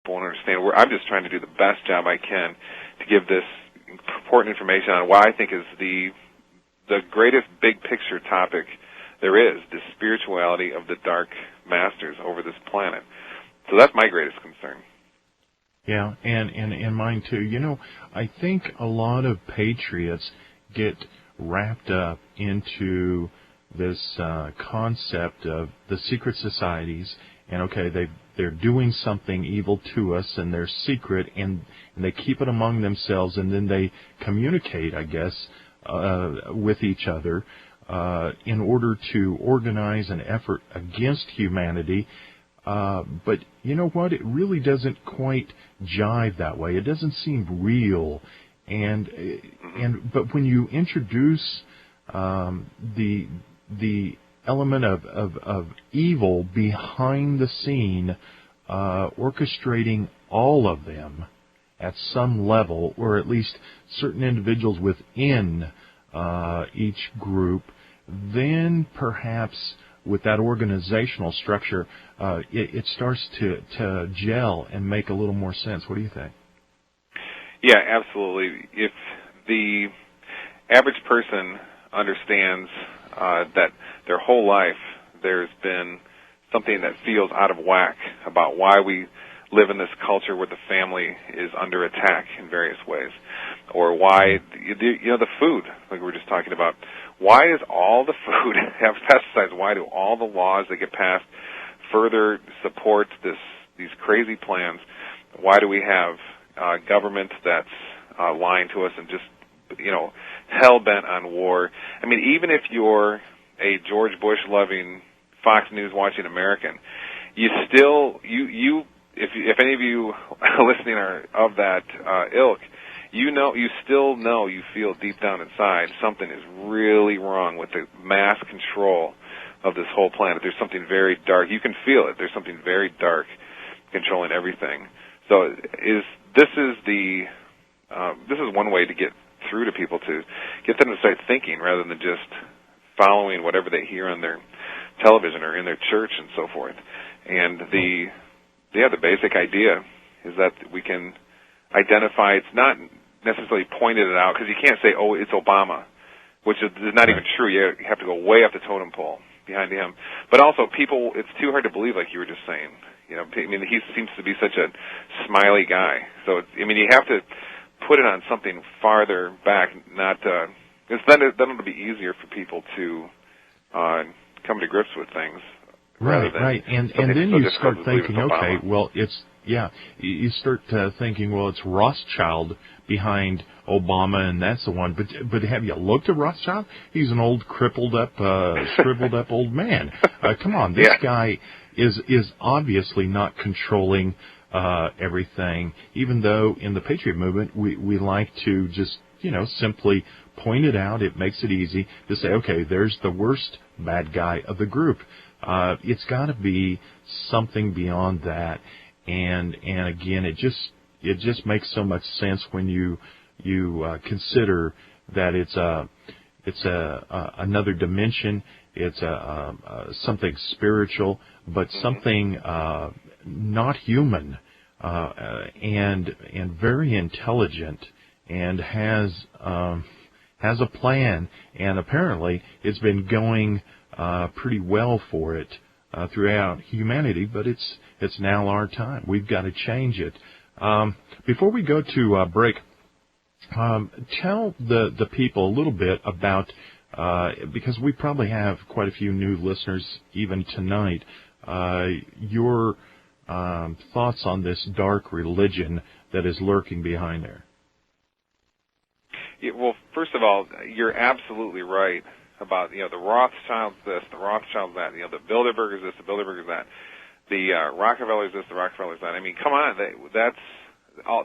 won't understand. I'm just trying to do the best job I can to give this important information on what I think is the greatest big picture topic there is, the spirituality of the dark masters over this planet. So that's my greatest concern. Yeah, and mine too. You know, I think a lot of patriots get wrapped up into this concept of the secret societies, and okay, they're doing something evil to us, and they're secret, and they keep it among themselves, and then they communicate, I guess, with each other in order to organize an effort against humanity. But you know what? It really doesn't quite jive that way. It doesn't seem real. But when you introduce the element of evil behind the scene, orchestrating all of them at some level, or at least certain individuals within each group, then perhaps with that organizational structure, it starts to gel and make a little more sense. What do you think? Yeah, absolutely. If the average person understands that their whole life there's been something that feels out of whack about why we live in this culture where the family is under attack in various ways, or why, the food, like we were just talking about, why does all the food have pesticides? Why do all the laws that get passed further support these crazy plans? Why do we have government that's lying to us and just, hell-bent on war? I mean, even if you're a George Bush-loving, Fox News-watching American, you still, if any of you listening are of that ilk, you feel deep down inside something is really wrong with the mass control of this whole planet. There's something very dark. You can feel it. There's something very dark controlling everything. So this is one way to get through to people, to get them to start thinking rather than just following whatever they hear on their television or in their church and so forth. And the basic idea is that we can identify. It's not necessarily pointed it out, because you can't say, oh, it's Obama, which is not even true. You have to go way up the totem pole behind him. But also, people, it's too hard to believe, like you were just saying. He seems to be such a smiley guy. So, you have to put it on something farther back, not, then it'll be easier for people to come to grips with things. Right. And then you start thinking, okay, well, you start thinking, well, it's Rothschild behind Obama, and that's the one. But have you looked at Rothschild? He's an old, crippled up, shriveled up old man. Come on, this guy is obviously not controlling everything, even though in the Patriot movement we like to just, simply point it out. It makes it easy to say, okay, there's the worst bad guy of the group. It's got to be something beyond that, and again, it just makes so much sense when you consider that it's another dimension. It's something spiritual, but something not human, and very intelligent, and has a plan, and apparently it's been going pretty well for it throughout humanity, but it's now our time. We've got to change it. Before we go to break, tell the people a little bit about, because we probably have quite a few new listeners even tonight, your thoughts on this dark religion that is lurking behind there. Yeah, well, first of all, you're absolutely right about, the Rothschilds this, the Rothschilds that, the Bilderbergers this, the Bilderbergers that, the Rockefellers this, the Rockefellers that. I mean, come on,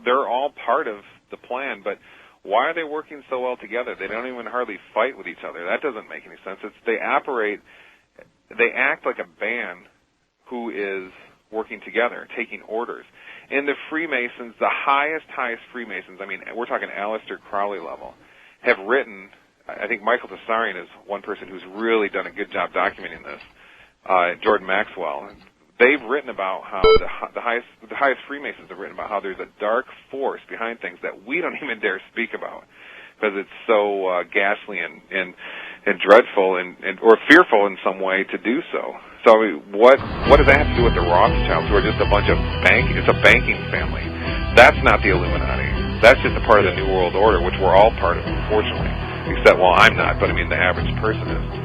they're all part of the plan, but why are they working so well together? They don't even hardly fight with each other. That doesn't make any sense. They act like a band who is working together, taking orders. And the Freemasons, the highest Freemasons, we're talking Aleister Crowley level, have written, I think Michael Tessarian is one person who's really done a good job documenting this, Jordan Maxwell, they've written about how the highest Freemasons have written about how there's a dark force behind things that we don't even dare speak about because it's so ghastly and dreadful and or fearful in some way to do so. So what does that have to do with the Rothschilds, who are just a bunch of it's a banking family? That's not the Illuminati. That's just a part of the New World Order, which we're all part of, unfortunately. Except, well, I'm not, but I mean the average person is.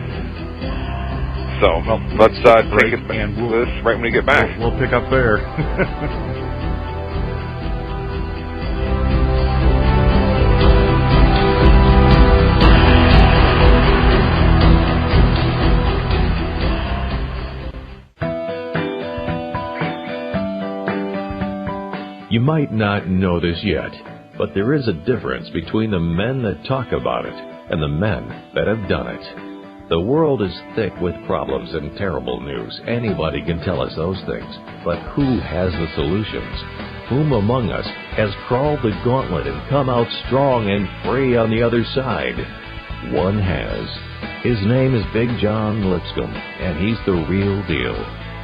So, let's take it back to this right when we get back. We'll pick up there. You might not know this yet, but there is a difference between the men that talk about it and the men that have done it. The world is thick with problems and terrible news. Anybody can tell us those things. But who has the solutions? Whom among us has crawled the gauntlet and come out strong and free on the other side? One has. His name is Big John Lipscomb, and he's the real deal.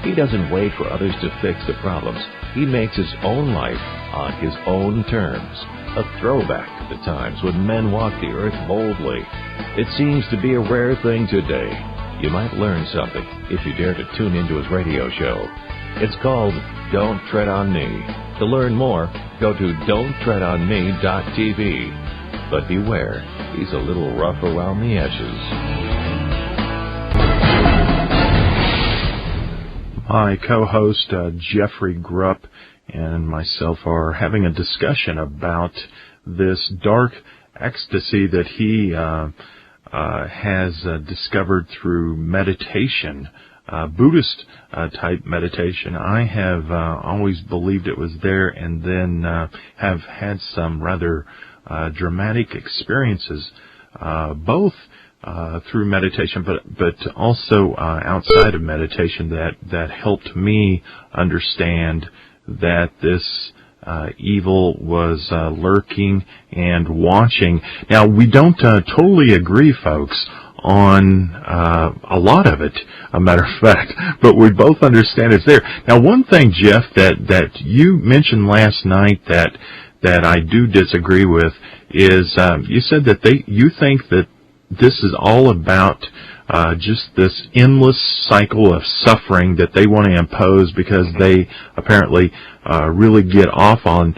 He doesn't wait for others to fix the problems. He makes his own life on his own terms. A throwback to the times when men walked the earth boldly. It seems to be a rare thing today. You might learn something if you dare to tune into his radio show. It's called Don't Tread on Me. To learn more, go to don'ttreadonme.tv. But beware, he's a little rough around the edges. My co-host Jeffrey Grupp and myself are having a discussion about this dark ecstasy that he has discovered through meditation, Buddhist type meditation. I have always believed it was there, and then have had some rather dramatic experiences, both through meditation, but also outside of meditation that helped me understand that this evil was lurking and watching. Now, we don't totally agree, folks, on a lot of it, a matter of fact, but we both understand it's there. Now, one thing, Jeff, that you mentioned last night that I do disagree with is you said that you think that this is all about just this endless cycle of suffering that they want to impose because they apparently really get off on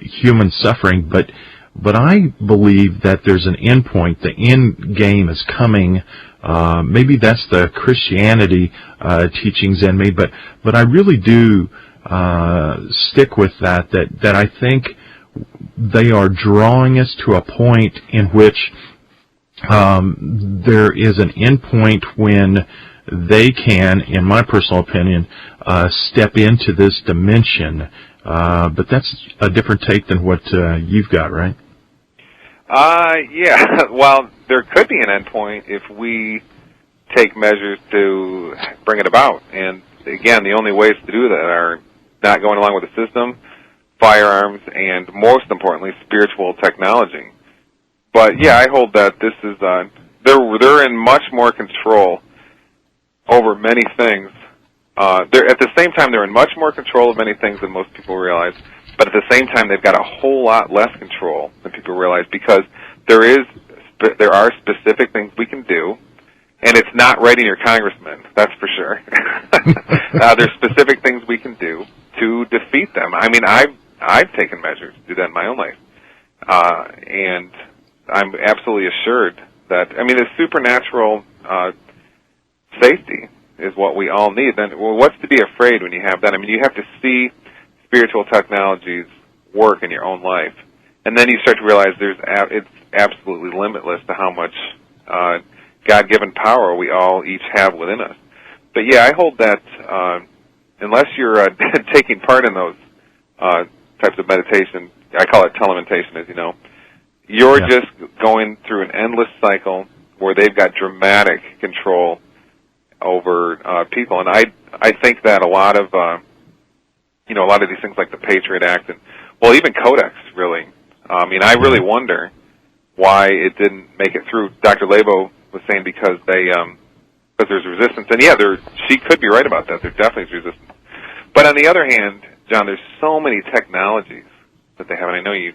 human suffering. But I believe that there's an end point. The end game is coming. Maybe that's the Christianity teachings in me, but I really do stick with that I think they are drawing us to a point in which there is an end point when they can, in my personal opinion, step into this dimension. But that's a different take than what you've got, right? Yeah. Well, there could be an end point if we take measures to bring it about. And again, the only ways to do that are not going along with the system, firearms, and most importantly, spiritual technology. But yeah, I hold that this is they're in much more control over many things. They're at the same time they're in much more control of many things than most people realize. But at the same time, they've got a whole lot less control than people realize because there are specific things we can do, and it's not writing your congressman. That's for sure. There's specific things we can do to defeat them. I mean, I've taken measures to do that in my own life, and I'm absolutely assured that, the supernatural safety is what we all need. Then, well, what's to be afraid when you have that? You have to see spiritual technologies work in your own life, and then you start to realize it's absolutely limitless to how much God-given power we all each have within us. But yeah, I hold that unless you're taking part in those types of meditation, I call it telementation, as you know, you're just going through an endless cycle where they've got dramatic control over people. And I think that a lot of these things like the Patriot Act and, well, even Codex, really. I really wonder why it didn't make it through. Dr. Labo was saying because they because there's resistance. And yeah, she could be right about that. There definitely is resistance. But on the other hand, John, there's so many technologies that they have, and I know you